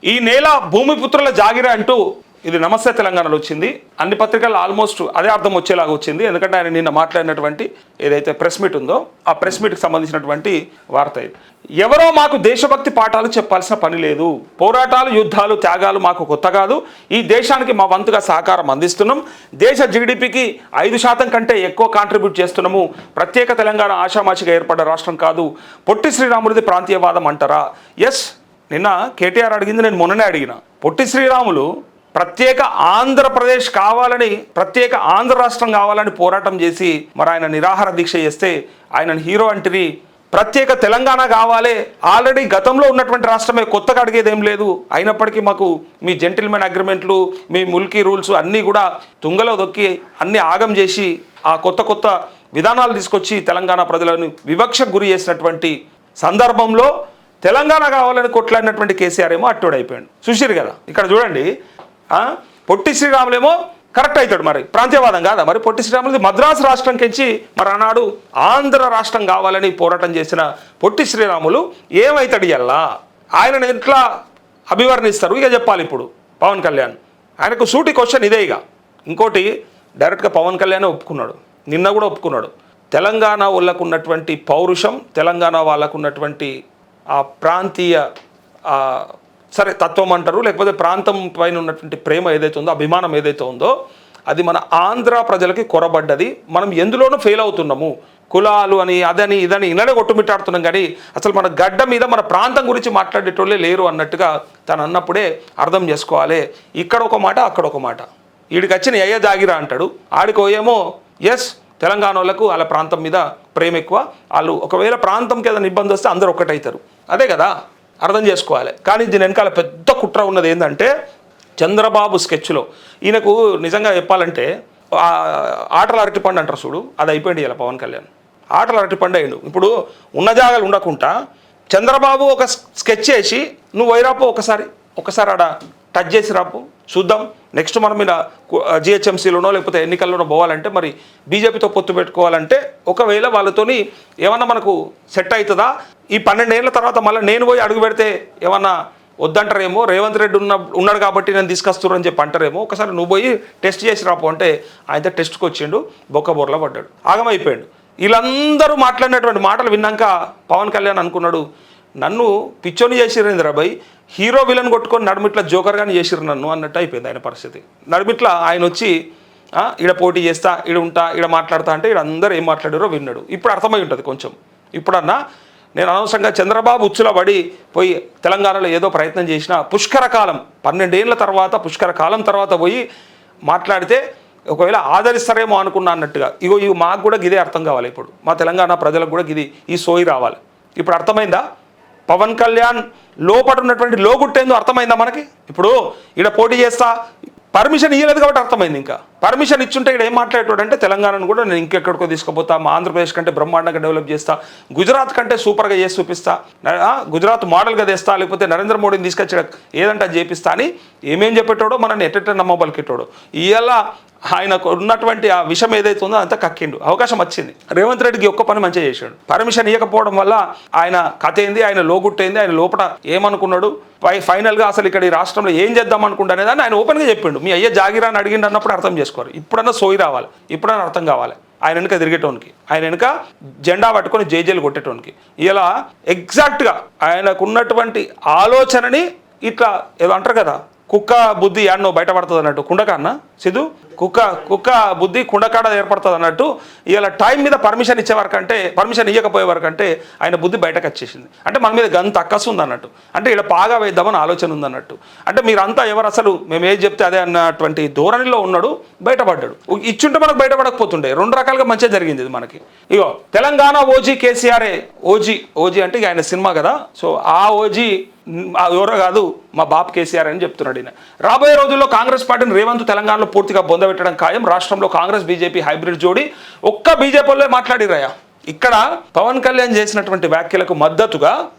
ఈ నేల భూమిపుత్రుల జాగిర అంటూ ఇది నమస్తే తెలంగాణలో వచ్చింది. అన్ని పత్రికల్లో ఆల్మోస్ట్ అదే అర్థం వచ్చేలాగా వచ్చింది. ఎందుకంటే ఆయన నిన్న మాట్లాడినటువంటి ఏదైతే ప్రెస్ మీట్ ఉందో ఆ ప్రెస్ మీట్కి సంబంధించినటువంటి వార్త ఇది. ఎవరో మాకు దేశభక్తి పాఠాలు చెప్పాల్సిన పని లేదు. పోరాటాలు, యుద్ధాలు, త్యాగాలు మాకు కొత్త కాదు. ఈ దేశానికి మా వంతుగా సహకారం అందిస్తున్నాం. దేశ జీడిపికి 5% కంటే ఎక్కువ కాంట్రిబ్యూట్ చేస్తున్నాము. ప్రత్యేక తెలంగాణ ఆషామాషిగా ఏర్పడ్డ రాష్ట్రం కాదు. పొట్టి శ్రీరాముడిది ప్రాంతీయవాదం అంటారా? ఎస్, నిన్న కేటీఆర్ అడిగింది నేను మొన్ననే అడిగిన. పొట్టి శ్రీరాములు ప్రత్యేక ఆంధ్రప్రదేశ్ కావాలని, ప్రత్యేక ఆంధ్ర రాష్ట్రం కావాలని పోరాటం చేసి మరి ఆయన నిరాహార దీక్ష చేస్తే ఆయనను హీరో అంటిరి. ప్రత్యేక తెలంగాణ కావాలి, ఆల్రెడీ గతంలో ఉన్నటువంటి రాష్ట్రమే, కొత్తగా అడిగేది ఏం లేదు. అయినప్పటికీ మాకు మీ జెంటిల్మెన్ అగ్రిమెంట్లు, మీ ముల్కీ రూల్స్ అన్నీ కూడా తుంగలో దొక్కి అన్నీ ఆగం చేసి ఆ కొత్త విధానాలు తీసుకొచ్చి తెలంగాణ ప్రజలను వివక్షకు గురి చేసినటువంటి సందర్భంలో తెలంగాణ కావాలని కొట్లాడినటువంటి కేసీఆర్ ఏమో అట్టోడైపోయాడు. చూసిరు కదా ఇక్కడ చూడండి. పొట్టి శ్రీరాములేమో కరెక్ట్ అవుతాడు. మరి ప్రాంతీయవాదం కాదా? మరి పొట్టి శ్రీరాములది మద్రాసు రాష్ట్రం కెంచి మరి ఆనాడు ఆంధ్ర రాష్ట్రం కావాలని పోరాటం చేసిన పొట్టి శ్రీరాములు ఏమవుతాడు? ఇయ్యల్లా ఆయనను ఎట్లా అభివర్ణిస్తారు ఇక చెప్పాలి. ఇప్పుడు పవన్ కళ్యాణ్ ఆయనకు సూటి క్వశ్చన్ ఇదే. ఇక ఇంకోటి డైరెక్ట్గా పవన్ కళ్యాణ్ ఒప్పుకున్నాడు, నిన్న కూడా ఒప్పుకున్నాడు. తెలంగాణ వాళ్ళకు ఉన్నటువంటి పౌరుషం, తెలంగాణ వాళ్ళకు ఉన్నటువంటి ఆ ప్రాంతీయ సరే తత్వం అంటారు, లేకపోతే ప్రాంతం పైన ఉన్నటువంటి ప్రేమ ఏదైతే ఉందో, అభిమానం ఏదైతే ఉందో, అది మన ఆంధ్ర ప్రజలకి కొరబడ్డది. మనం ఎందులోనూ ఫెయిల్ అవుతున్నాము. కులాలు అని అదని ఇదని ఇలానే కొట్టుమిట్టాడుతున్నాం, కానీ అసలు మన గడ్డ మీద మన ప్రాంతం గురించి మాట్లాడేటోళ్ళే లేరు అన్నట్టుగా తను అన్నప్పుడే అర్థం చేసుకోవాలి. ఇక్కడ ఒక మాట, అక్కడ ఒక మాట. వీడికి వచ్చిన అయ్య జాగిరా అంటాడు, ఆడికో ఏమో ఎస్ తెలంగాణ వాళ్ళకు వాళ్ళ ప్రాంతం మీద ప్రేమ ఎక్కువ. వాళ్ళు ఒకవేళ ప్రాంతంకి ఏదైనా ఇబ్బంది వస్తే అందరూ ఒక్కటవుతారు. అదే కదా అర్థం చేసుకోవాలి. కానీ దీని వెనకాల పెద్ద కుట్ర ఉన్నది ఏంటంటే, చంద్రబాబు స్కెచ్లో ఈయనకు నిజంగా చెప్పాలంటే ఆటల అరటిపండు అంటారు చూడు, అది అయిపోయింది ఇలా పవన్ కళ్యాణ్. ఆటల అరటిపండు అయ్యిండు. ఇప్పుడు ఉన్న జాగాలు ఉండకుండా చంద్రబాబు ఒక స్కెచ్ చేసి నువ్వు వైరాపు ఒకసారి ఆడ టచ్ చేసి రాపు చూద్దాం. నెక్స్ట్ మనం ఇలా జిహెచ్ఎంసీలోనో లేకపోతే ఎన్నికల్లోనో పోవాలంటే మరి బీజేపీతో పొత్తు పెట్టుకోవాలంటే ఒకవేళ వాళ్ళతోని ఏమన్నా మనకు సెట్ అవుతుందా? ఈ 12 ఏళ్ళ తర్వాత మళ్ళీ నేను పోయి అడుగు పెడితే ఏమన్నా వద్దంటారేమో, రేవంత్ రెడ్డి ఉన్నాడు కాబట్టి నేను తీసుకొస్తున్నాను అని చెప్పి అంటారేమో. ఒకసారి నువ్వు పోయి టెస్ట్ చేసి రాపు అంటే ఆయన టెస్ట్కి వచ్చిండు, బొక్కబోర్లా పడ్డాడు, ఆగమైపోయాడు. వీళ్ళందరూ మాట్లాడినటువంటి మాటలు విన్నాక పవన్ కళ్యాణ్ అనుకున్నాడు, నన్ను పిచ్చోని చేసిరు ఇంద్రాబాయ్, హీరో విలన్ కొట్టుకొని నడుమిట్లా జోకర్గాని చేసిరు నన్ను అన్నట్టు అయిపోయింది ఆయన పరిస్థితి. నడుమిట్లా ఆయన వచ్చి ఈడ పోటీ చేస్తా, ఈడ ఉంటా, ఈడ మాట్లాడతా అంటే ఈడ అందరూ ఏం మాట్లాడారో విన్నాడు. ఇప్పుడు అర్థమై ఉంటుంది కొంచెం. ఇప్పుడన్నా నేను అనవసరంగా చంద్రబాబు ఉచ్చులో పడి పోయి తెలంగాణలో ఏదో ప్రయత్నం చేసిన పుష్కర కాలం 12 ఏళ్ళ తర్వాత పుష్కర కాలం తర్వాత పోయి మాట్లాడితే ఒకవేళ ఆదరిస్తారేమో అనుకున్నా అన్నట్టుగా. ఇవి మాకు కూడా గిదే అర్థం కావాలి. ఇప్పుడు మా తెలంగాణ ప్రజలకు కూడా గిది ఈ సోయి రావాలి. ఇప్పుడు అర్థమైందా? పవన్ కళ్యాణ్ లోపట ఉన్నటువంటి లోగుట్టేందో అర్థమైందా మనకి? ఇప్పుడు ఈడ పోటీ చేస్తా పర్మిషన్ ఇవ్వలేదు కాబట్టి అర్థమైంది. ఇంకా పర్మిషన్ ఇచ్చుంటే ఇక్కడ ఏం మాట్లాడేటోడు అంటే తెలంగాణను కూడా నేను ఇంకెక్కడికో తీసుకుపోతా, మా ఆంధ్రప్రదేశ్ కంటే బ్రహ్మాండంగా డెవలప్ చేస్తా, గుజరాత్ కంటే సూపర్గా చేసి చూపిస్తా, గుజరాత్ మోడల్గా తెస్తా, లేకపోతే నరేంద్ర మోడీని తీసుకొచ్చి ఏదంటే అది చేపిస్తా అని ఏమేం చెప్పేటోడో మనల్ని ఎట్ట నమ్మబలికెట్టోడు. ఇవాళ ఆయనకు ఉన్నటువంటి ఆ విషయం ఏదైతే ఉందో అంతా కక్కిండు. అవకాశం వచ్చింది. రేవంత్ రెడ్డికి ఒక్క పని మంచిగా చేశాడు. పర్మిషన్ ఇవ్వకపోవడం వల్ల ఆయన కథ ఏంది, ఆయన లోగుట్టేంది, ఆయన లోపల ఏమనుకున్నాడు, ఫైనల్గా అసలు ఇక్కడ ఈ రాష్ట్రంలో ఏం చేద్దాం అనుకుంటా అనేదాన్ని ఆయన ఓపెన్గా చెప్పిండు. మీ అయ్యే జాగిరాని అడిగిండు అన్నప్పుడు అర్థం చేసుకోరు. ఇప్పుడన్నా సోయి రావాలి, ఇప్పుడన్నా అర్థం కావాలి. ఆయన వెనుక తిరిగేటోనికి, ఆయన వెనుక జెండా పట్టుకొని జేజేలు కొట్టేటోనికి. ఇలా ఎగ్జాక్ట్గా ఆయనకు ఉన్నటువంటి ఆలోచనని ఇట్లా ఏదో అంటారు కదా, కుక్క బుద్ధి యాడ్నో బయటపడుతుంది అన్నట్టు, కుండకాన్న సిద్ధు కుక్క బుద్ధి కుండకాడ ఏర్పడుతుంది అన్నట్టు ఇలా టైం మీద పర్మిషన్ ఇచ్చేవరకంటే, పర్మిషన్ ఇవ్వకపోయే వరకంటే ఆయన బుద్ధి బయటకు వచ్చేసింది. అంటే మన మీద గంత అక్కసు ఉందన్నట్టు, అంటే ఇక్కడ పాగా వేద్దామని ఆలోచన ఉందన్నట్టు. అంటే మీరంతా ఎవరు అసలు మేము ఏది చెప్తే అదే అన్నటువంటి ధోరణిలో ఉన్నాడు, బయటపడ్డాడు. ఇచ్చుంటే మనకు బయటపడకపోతుండే. 2 రకాలుగా మంచిగా జరిగింది ఇది మనకి. ఇగో తెలంగాణ ఓజీ కేసీఆరే. ఓజీ అంటే ఆయన సినిమా కదా, సో ఆ ఓజీ ఎవరో కాదు మా బాప్ కేసీఆర్ అని చెప్తున్నాడు ఈయన. రాబోయే రోజుల్లో కాంగ్రెస్ పార్టీని రేవంత్ తెలంగాణలో పూర్తిగా బొందబెట్టడం ఖాయం. రాష్ట్రంలో కాంగ్రెస్ బీజేపీ హైబ్రిడ్ జోడి. ఒక్క బీజేపీలో మాట్లాడిరాయా? ఇక్కడ పవన్ కళ్యాణ్ చేసినటువంటి వ్యాఖ్యలకు మద్దతుగా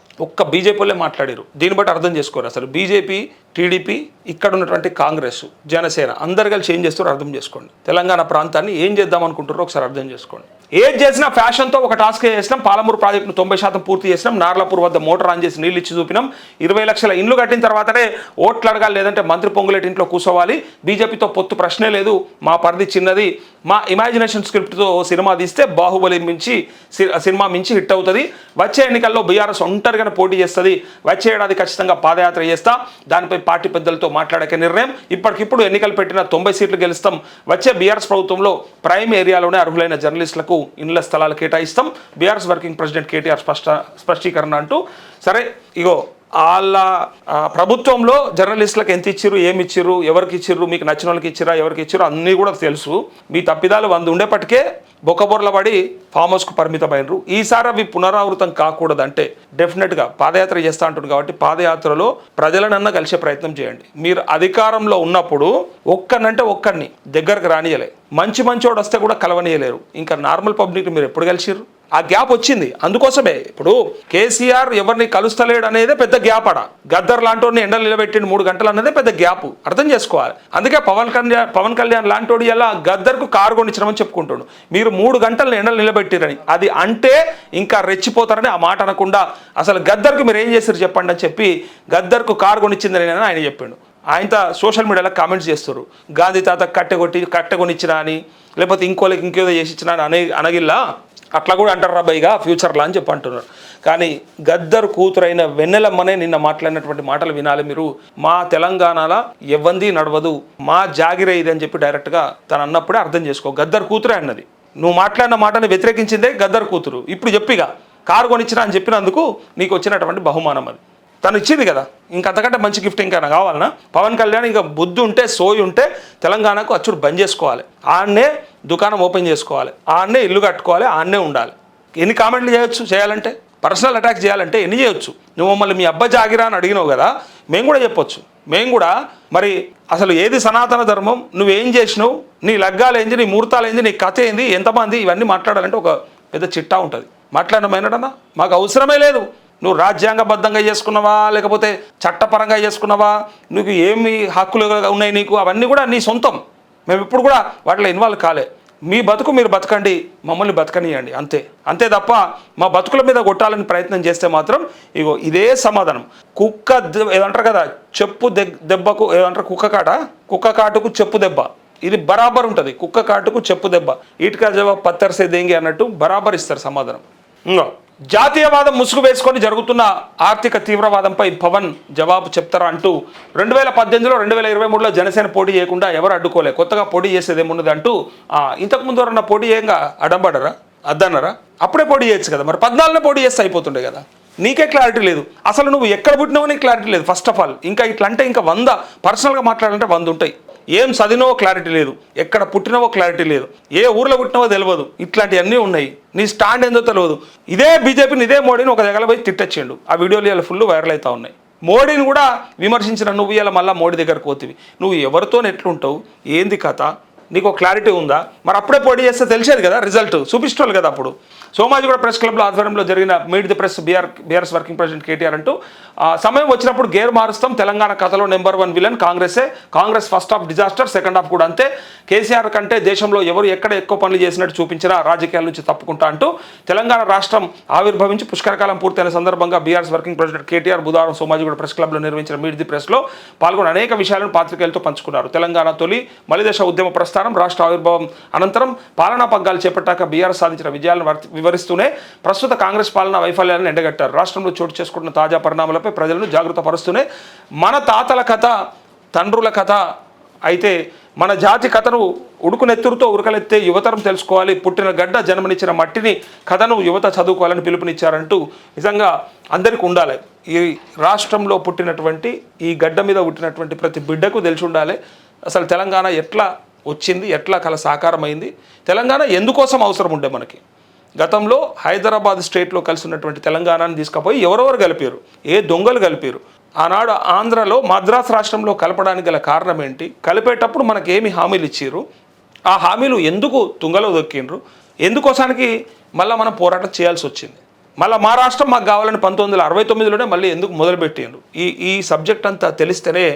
ఒక్క బీజేపీలో మాట్లాడారు. దీన్ని బట్టి అర్థం చేసుకోరు అసలు బీజేపీ, టీడీపీ, ఇక్కడ ఉన్నటువంటి కాంగ్రెస్, జనసేన అందరు కలిసి ఏం చేస్తారో అర్థం చేసుకోండి. తెలంగాణ ప్రాంతాన్ని ఏం చేద్దాం అనుకుంటారో ఒకసారి అర్థం చేసుకోండి. ఏది చేసినా ఫ్యాషన్తో ఒక టాస్క్ చేసినాం. పాలమూరు ప్రాజెక్టును 90% పూర్తి చేసినాం. నార్లాపూర్ వద్ద మోటార్ ఆన్ చేసి నీళ్ళు ఇచ్చి చూపినాం. 20 లక్షల ఇండ్లు కట్టిన తర్వాతనే ఓట్లు అడగాలి, లేదంటే మంత్రి పొంగులేటి ఇంట్లో కూర్చోవాలి. బీజేపీతో పొత్తు ప్రశ్నే లేదు, మా పరిధి చిన్నది. మా ఇమాజినేషన్ స్క్రిప్ట్తో సినిమా తీస్తే బాహుబలి సినిమా మించి హిట్ అవుతుంది. వచ్చే ఎన్నికల్లో బీఆర్ఎస్ ఒంటరిగానే పోటీ చేస్తుంది. వచ్చే ఏడాది ఖచ్చితంగా పాదయాత్ర చేస్తా. దానిపై పార్టీ పెద్దలతో మాట్లాడాక నిర్ణయం. ఇప్పటికిప్పుడు ఎన్నికలు పెట్టిన 90 సీట్లు గెలుస్తాం. వచ్చే బీఆర్ఎస్ ప్రభుత్వంలో ప్రైమ్ ఏరియాలోనే అర్హులైన జర్నలిస్టులకు ఇండ్ల స్థలాలు కేటాయిస్తాం. బీఆర్ఎస్ వర్కింగ్ ప్రెసిడెంట్ కేటీఆర్ స్పష్టీకరణ అంటూ. సరే, ఇగో వాళ్ళ ప్రభుత్వంలో జర్నలిస్టులకు ఎంత ఇచ్చిర్రు, ఏమి ఇచ్చిర్రు, ఎవరికి ఇచ్చిర్రు, మీకు నచ్చిన వాళ్ళకి ఇచ్చిరా, ఎవరికి ఇచ్చిర్రు అన్నీ కూడా తెలుసు. మీ తప్పిదాలు 100 ఉండేపటికే బొక్కబొర్ల పడి ఫామ్ హౌస్కు పరిమితమైనరు. ఈసారి అవి పునరావృతం కాకూడదంటే డెఫినెట్గా పాదయాత్ర చేస్తూ అంటుంది. కాబట్టి పాదయాత్రలో ప్రజలనన్నా కలిసే ప్రయత్నం చేయండి. మీరు అధికారంలో ఉన్నప్పుడు ఒక్కనంటే ఒక్కడిని దగ్గరకు రానియలే. మంచోడు వస్తే కూడా కలవనీయలేరు. ఇంకా నార్మల్ పబ్లిక్ మీరు ఎప్పుడు కలిసిర్రు? ఆ గ్యాప్ వచ్చింది. అందుకోసమే ఇప్పుడు కేసీఆర్ ఎవరిని కలుస్తలేడు అనేదే పెద్ద గ్యాప్. గద్దర్ లాంటి ఎండలు నిలబెట్టిండు 3 గంటలు అన్నదే పెద్ద గ్యాప్. అర్థం చేసుకోవాలి. అందుకే పవన్ కళ్యాణ్ లాంటి ఎలా గద్దర్కు కారు కొనిచ్చినామని చెప్పుకుంటాడు. మీరు 3 గంటలు ఎండలు నిలబెట్టిరని, అది అంటే ఇంకా రెచ్చిపోతారని ఆ మాట అనకుండా అసలు గద్దర్కు మీరు ఏం చేశారు చెప్పండి అని చెప్పి గద్దర్కు కారు కొనిచ్చిందని ఆయన చెప్పిండు. ఆయనతో సోషల్ మీడియాలో కామెంట్స్ చేస్తారు. గాంధీ తాత కట్టె కొనిచ్చినా అని, లేకపోతే ఇంకోళ్ళకి ఇంకేదో చేసి ఇచ్చినా అని అనగిల్లా అట్లా కూడా అంటారు రాబాయిగా ఫ్యూచర్లో అని చెప్పి అంటున్నారు. కానీ గద్దర్ కూతురైన వెన్నెలమ్మనే నిన్న మాట్లాడినటువంటి మాటలు వినాలి మీరు. మా తెలంగాణలో ఎవ్వంది నడవదు, మా జాగిరే ఇది అని చెప్పి డైరెక్ట్గా తను అన్నప్పుడే అర్థం చేసుకో. గద్దర్ కూతురే అన్నది. నువ్వు మాట్లాడిన మాటని వ్యతిరేకించిందే గద్దర్ కూతురు. ఇప్పుడు చెప్పిగా కారు కొనిచ్చినా అని చెప్పినందుకు నీకు వచ్చినటువంటి బహుమానం అది తను ఇచ్చింది కదా. ఇంకంతకంటే మంచి గిఫ్ట్ ఇంకా కావాలన్నా? పవన్ కళ్యాణ్ ఇంకా బుద్ధి ఉంటే, సోయి ఉంటే తెలంగాణకు అచ్చుడు బంద్ చేసుకోవాలి. ఆడనే దుకాణం ఓపెన్ చేసుకోవాలి, ఆడనే ఇల్లు కట్టుకోవాలి, ఆడనే ఉండాలి. ఎన్ని కామెంట్లు చేయొచ్చు? చేయాలంటే పర్సనల్ అటాక్ చేయాలంటే ఎన్ని చేయొచ్చు? నువ్వు మమ్మల్ని మీ అబ్బా జాగిరా అని అడిగినావు కదా, మేము కూడా చెప్పొచ్చు. మేము కూడా మరి అసలు ఏది సనాతన ధర్మం, నువ్వేం చేసినావు, నీ లగ్గాలు ఏంది, నీ ముహూర్తాలు ఏంది, నీ కథ ఏంది, ఎంతమంది, ఇవన్నీ మాట్లాడాలంటే ఒక పెద్ద చిట్టా ఉంటుంది. మాట్లాడమైనడన్నా మాకు అవసరమే లేదు. నువ్వు రాజ్యాంగబద్ధంగా చేసుకున్నావా, లేకపోతే చట్టపరంగా చేసుకున్నావా, నువ్వు ఏమి హక్కులు ఉన్నాయి నీకు, అవన్నీ కూడా నీ సొంతం. మేము ఇప్పుడు కూడా వాటిలో ఇన్వాల్వ్ కాలే. మీ బతుకు మీరు బతకండి, మమ్మల్ని బతకనియండి, అంతే తప్ప మా బతుకుల మీద కొట్టాలని ప్రయత్నం చేస్తే మాత్రం ఇగో ఇదే సమాధానం. కుక్క ఏదంటారు కదా, చెప్పు దెబ్బకు ఏదంటారు, కుక్క కాటుకు చెప్పు దెబ్బ, ఇది బరాబర్ ఉంటుంది. కుక్క కాటుకు చెప్పు దెబ్బ, ఈట్కా జవాబ్ పత్తర్సే దేంగి అన్నట్టు బరాబర్ ఇస్తారు సమాధానం. ఇంకో జాతీయవాదం ముసుగు వేసుకొని జరుగుతున్న ఆర్థిక తీవ్రవాదంపై పవన్ జవాబు చెప్తారా అంటూ 2018లో 2023లో జనసేన పోటీ చేయకుండా ఎవరు అడ్డుకోలే, కొత్తగా పోటీ చేసేది ఏమున్నది అంటూ ఇంతకుముందు ఎవరన్నా పోటీ చేయంగా అడ్డంపడరా, అద్దన్నారా? అప్పుడే పోటీ చేయొచ్చు కదా. మరి 14లో పోటీ చేస్తే అయిపోతుండే కదా. నీకే క్లారిటీ లేదు. అసలు నువ్వు ఎక్కడ పుట్టినావో నీకు క్లారిటీ లేదు ఫస్ట్ ఆఫ్ ఆల్. ఇంకా ఇట్లా అంటే ఇంకా 100 పర్సనల్గా మాట్లాడాలంటే 100 ఉంటాయి. ఏం చదివినవో క్లారిటీ లేదు, ఎక్కడ పుట్టినవో క్లారిటీ లేదు, ఏ ఊర్లో పుట్టినవో తెలియదు, ఇట్లాంటివన్నీ ఉన్నాయి. నీ స్టాండ్ ఏందో తెలియదు. ఇదే బీజేపీని, ఇదే మోడీని ఒక దగ్గర పోయి తిట్టచ్చిండు. ఆ వీడియోలు ఇలా ఫుల్ వైరల్ అవుతూ ఉన్నాయి. మోడీని కూడా విమర్శించిన నువ్వు ఇలా మళ్ళీ మోడీ దగ్గరకు పోతివి. నువ్వు ఎవరితో ఎట్లుంటావు, ఏంది కథ, నీకు క్లారిటీ ఉందా? మరి అప్పుడే పోటీ చేస్తే తెలిసేది కదా, రిజల్ట్ చూపిస్తోళ్ళు కదా. అప్పుడు సోమాజిగూడ ప్రెస్ క్లబ్లో ఆధ్వర్యంలో జరిగిన meet the press BRS working president KTR అంటూ సమయం వచ్చినప్పుడు గేర్ మారుస్తాం, తెలంగాణ కథలో నెంబర్ 1 విలన్ కాంగ్రెసే, Congress first half disaster, second half కూడా అంతే, కేసీఆర్ కంటే దేశంలో ఎవరు ఎక్కడ ఎక్కువ పనులు చేసినట్టు చూపించినా రాజకీయాల నుంచి తప్పుకుంటా అంటూ తెలంగాణ రాష్ట్రం ఆవిర్భవించి పుష్కరకాలం పూర్తయిన సందర్భంగా బీఆర్ఎస్ వర్కింగ్ ప్రెసిడెంట్ కేటీఆర్ బుధవారం సోమాజిగూడ ప్రెస్ క్లబ్లో నిర్వహించిన మీట్ ది ప్రెస్లో పాల్గొని అనేక విషయాలను పాత్రికేయులతో పంచుకున్నారు. తెలంగాణ తొలి మలిదశ ఉద్యమ ప్రస్థానం, రాష్ట్ర ఆవిర్భావం అనంతరం పాలనా పగ్గాలు చేపట్టాక బీఆర్ఎస్ సాధించిన విజయాలను వివరిస్తూనే ప్రస్తుత కాంగ్రెస్ పాలనా వైఫల్యాలను ఎండగట్టారు. రాష్ట్రంలో చోటు చేసుకుంటున్న తాజా పరిణామాలపై ప్రజలను జాగృత పరుస్తూనే మన తాతల కథ, తండ్రుల కథ అయితే మన జాతి కథను ఉడుకునెత్తురుతో ఉరకలెత్తే యువతరం తెలుసుకోవాలి, పుట్టిన గడ్డ జన్మనిచ్చిన మట్టిని కథను యువత చదువుకోవాలని పిలుపునిచ్చారంటూ నిజంగా అందరికీ ఉండాలి. ఈ రాష్ట్రంలో పుట్టినటువంటి, ఈ గడ్డ మీద పుట్టినటువంటి ప్రతి బిడ్డకు తెలిసి ఉండాలి అసలు తెలంగాణ ఎట్లా వచ్చింది, ఎట్లా కల సాకారమైంది, తెలంగాణ ఎందుకోసం అవసరం ఉండే మనకి. గతంలో హైదరాబాద్ స్టేట్లో కలిసి ఉన్నటువంటి తెలంగాణను తీసుకుపోయి ఎవరెవరు కలిపారు, ఏ దొంగలు కలిపారు. ఆనాడు ఆంధ్రలో మద్రాసు రాష్ట్రంలో కలపడానికి గల కారణం ఏంటి, కలిపేటప్పుడు మనకేమి హామీలు ఇచ్చారు, ఆ హామీలు ఎందుకు తుంగలో దొక్కిండ్రు, ఎందుకోసానికి మళ్ళీ మనం పోరాటం చేయాల్సి వచ్చింది. మళ్ళీ మా రాష్ట్రం మాకు కావాలని 1969లోనే మళ్ళీ ఎందుకు మొదలుపెట్టిండ్రు. ఈ సబ్జెక్ట్ అంతా తెలిస్తేనే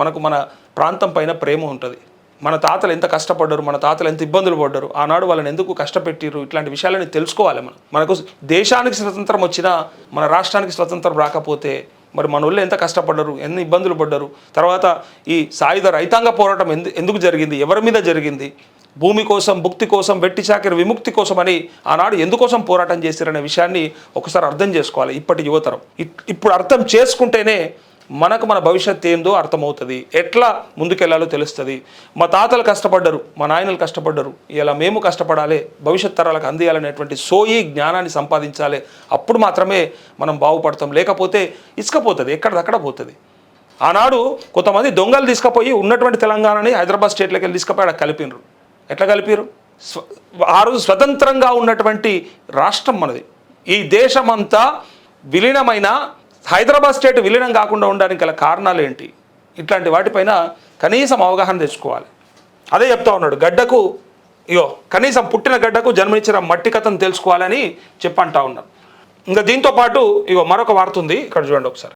మనకు మన ప్రాంతం పైన ప్రేమ ఉంటుంది. మన తాతలు ఎంత కష్టపడ్డారు, మన తాతలు ఎంత ఇబ్బందులు పడ్డారు, ఆనాడు వాళ్ళని ఎందుకు కష్టపెట్టిరు, ఇట్లాంటి విషయాలని తెలుసుకోవాలి. మనకు దేశానికి స్వతంత్రం వచ్చినా మన రాష్ట్రానికి స్వతంత్రం రాకపోతే మరి మన వాళ్ళు ఎంత కష్టపడ్డారు, ఎన్ని ఇబ్బందులు పడ్డారు, తర్వాత ఈ సాయుధ రైతాంగ పోరాటం ఎందుకు జరిగింది, ఎవరి మీద జరిగింది, భూమి కోసం, భుక్తి కోసం, వెట్టి చాకిరి విముక్తి కోసం అని ఆనాడు ఎందుకోసం పోరాటం చేశారనే విషయాన్ని ఒకసారి అర్థం చేసుకోవాలి ఇప్పటి యువతరం. ఇప్పుడు అర్థం చేసుకుంటేనే మనకు మన భవిష్యత్ ఏందో అర్థమవుతుంది, ఎట్లా ముందుకెళ్లాలో తెలుస్తుంది. మా తాతలు కష్టపడ్డారు, మా నాయనలు కష్టపడ్డారు, ఇలా మేము కష్టపడాలి, భవిష్యత్ తరాలకు అందియాలనేటువంటి సోయి జ్ఞానాన్ని సంపాదించాలి. అప్పుడు మాత్రమే మనం బాగుపడతాం. లేకపోతే ఇసుకపోతుంది, ఎక్కడిదక్కడ పోతుంది. ఆనాడు కొంతమంది దొంగలు తీసుకుపోయి ఉన్నటువంటి తెలంగాణని హైదరాబాద్ స్టేట్లోకి వెళ్ళి తీసుకుపోయి అక్కడ కలిపినరు. ఎట్లా కలిపిరు? ఆ రోజు స్వతంత్రంగా ఉన్నటువంటి రాష్ట్రం మనది. ఈ దేశమంతా విలీనమైన హైదరాబాద్ స్టేట్ విలీనం కాకుండా ఉండడానికి గల కారణాలు ఏంటి? ఇట్లాంటి వాటిపైన కనీసం అవగాహన తెచ్చుకోవాలి. అదే చెప్తా ఉన్నాడు, గడ్డకు కనీసం పుట్టిన గడ్డకు జన్మనిచ్చిన మట్టి కథను తెలుసుకోవాలని చెప్పంటా ఉన్నాడు. ఇంకా దీంతో పాటు మరొక వార్త ఉంది, ఇక్కడ చూడండి ఒకసారి.